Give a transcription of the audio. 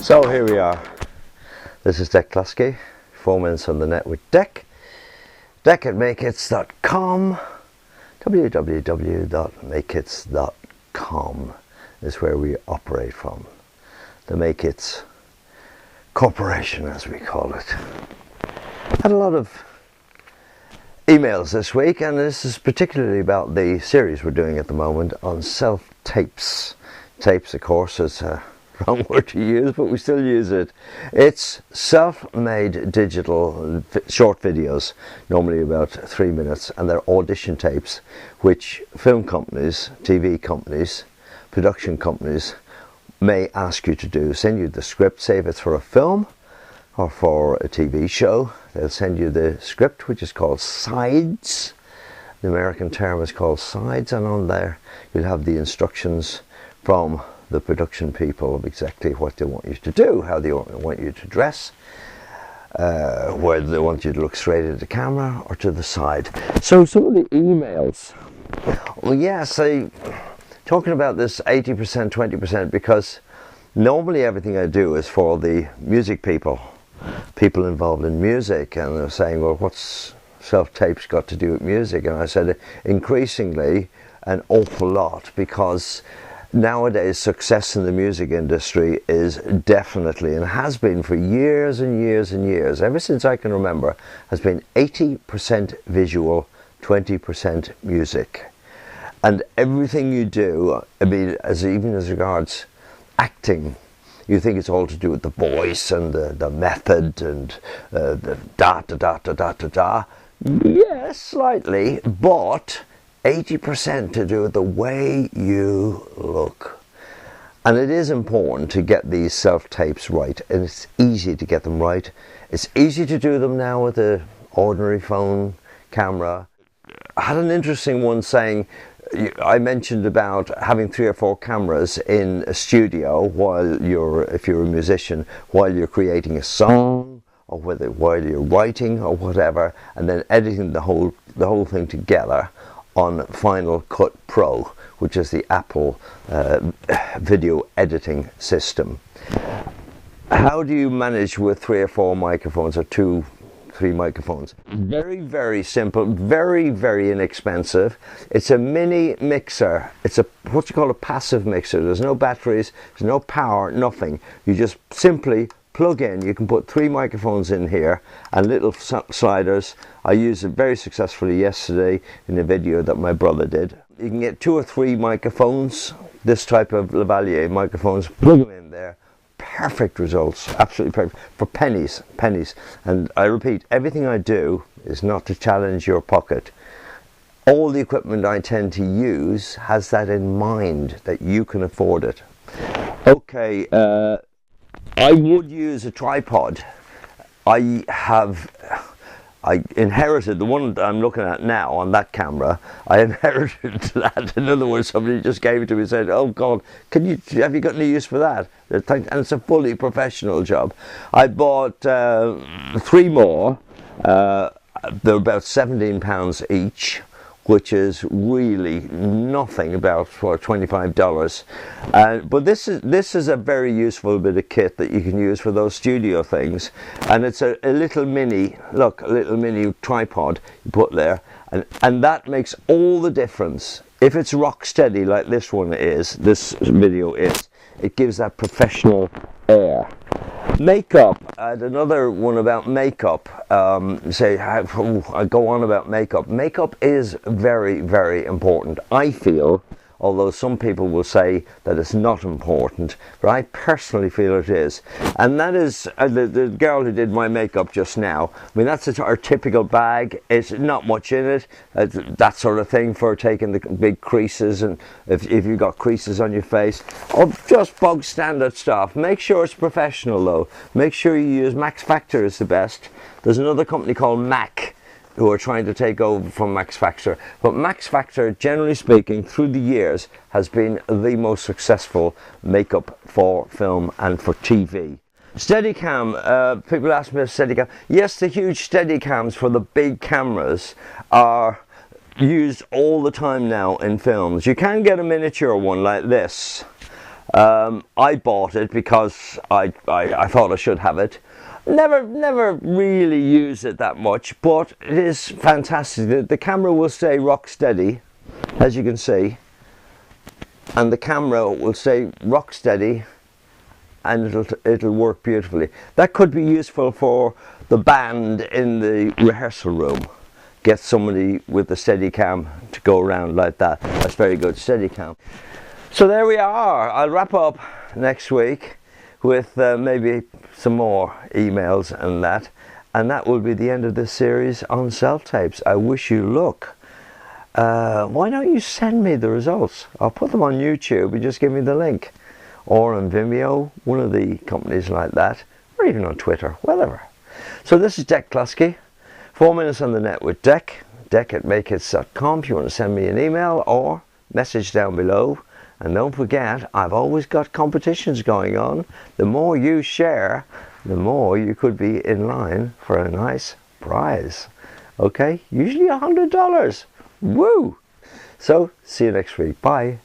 So here we are. This is Cluskey, 4 minutes on the net with Deck. Deck@makehits.com. www.makehits.com is where we operate from. The Make Hits Corporation, as we call it. Had a lot of emails this week, and this is particularly about the series we're doing at the moment on self-tapes. Tapes, of course, is a wrong word to use, but we still use it. It's self-made digital short videos, normally about 3 minutes, and they're audition tapes which film companies, TV companies, production companies may ask you to do. Send you the script, say if it's for a film or for a TV show. They'll send you the script, which is called sides. The American term is called sides, and on there you'll have the instructions from the production people of exactly what they want you to do, how they want you to dress, whether they want you to look straight at the camera or to the side. So some of the emails, well, yes, talking about this 80%, 20%, because normally everything I do is for the music people involved in music, and they're saying, well, what's self-tapes got to do with music? And I said, increasingly an awful lot, because nowadays success in the music industry is definitely, and has been for years and years and years, ever since I can remember, has been 80% visual, 20% music. And everything you do, I mean, even as regards acting, you think it's all to do with the voice and the method and the da. Yes, slightly, but 80% to do with the way you look. And it is important to get these self-tapes right, and it's easy to get them right. It's easy to do them now with an ordinary phone camera. I had an interesting one saying, I mentioned about having 3 or 4 cameras in a studio if you're a musician, while you're creating a song, or while you're writing or whatever, and then editing the whole thing together on Final Cut Pro, which is the Apple video editing system. How do you manage with 3 or 4 microphones, or 2, 3 microphones? Very, very simple, very, very inexpensive. It's a mini mixer. It's what you call a passive mixer. There's no batteries, there's no power, nothing. You just simply plug in. You can put 3 microphones in here and little sliders. I used it very successfully yesterday in a video that my brother did. You can get 2 or 3 microphones, this type of lavalier microphones, plug them in there. Perfect results, absolutely perfect, for pennies. And I repeat, everything I do is not to challenge your pocket. All the equipment I tend to use has that in mind, that you can afford it. Okay, I would use a tripod. I inherited the one that I'm looking at now on that camera. I inherited that. In other words, somebody just gave it to me and said, "Oh God, have you got any use for that?" And it's a fully professional job. I bought 3 more. They're about £17 each, which is really nothing, about for $25. But this is a very useful bit of kit that you can use for those studio things. And it's a little mini tripod you put there, and that makes all the difference. If it's rock steady like this video is, it gives that professional air. Makeup. I had another one about makeup. I go on about makeup. Makeup is very, very important, I feel, although some people will say that it's not important, but I personally feel it is. And that is the girl who did my makeup just now. I mean, that's our typical bag. It's not much in it, that sort of thing for taking the big creases, and if you've got creases on your face, or just bog standard stuff. Make sure it's professional though. Make sure you use Max Factor is the best. There's another company called MAC. who are trying to take over from Max Factor. But Max Factor, generally speaking, through the years, has been the most successful makeup for film and for TV. Steadicam, people ask me about Steadicam. Yes, the huge Steadicams for the big cameras are used all the time now in films. You can get a miniature one like this. I bought it because I thought I should have it. Never really use it that much, but it is fantastic. The camera will stay rock steady, as you can see, and the camera will stay rock steady, and it'll work beautifully. That could be useful for the band in the rehearsal room. Get somebody with the Steadicam to go around like that. That's very good, Steadicam. So there we are. I'll wrap up next week with maybe some more emails and that will be the end of this series on self-tapes. I wish you luck. Why don't you send me the results? I'll put them on YouTube and just give me the link, or on Vimeo, one of the companies like that, or even on Twitter, whatever. So this is Dec Cluskey, 4 minutes on the net with Dec at makehits.com if you want to send me an email or message down below. And don't forget, I've always got competitions going on. The more you share, the more you could be in line for a nice prize. Okay, usually $100. Woo! So, see you next week. Bye.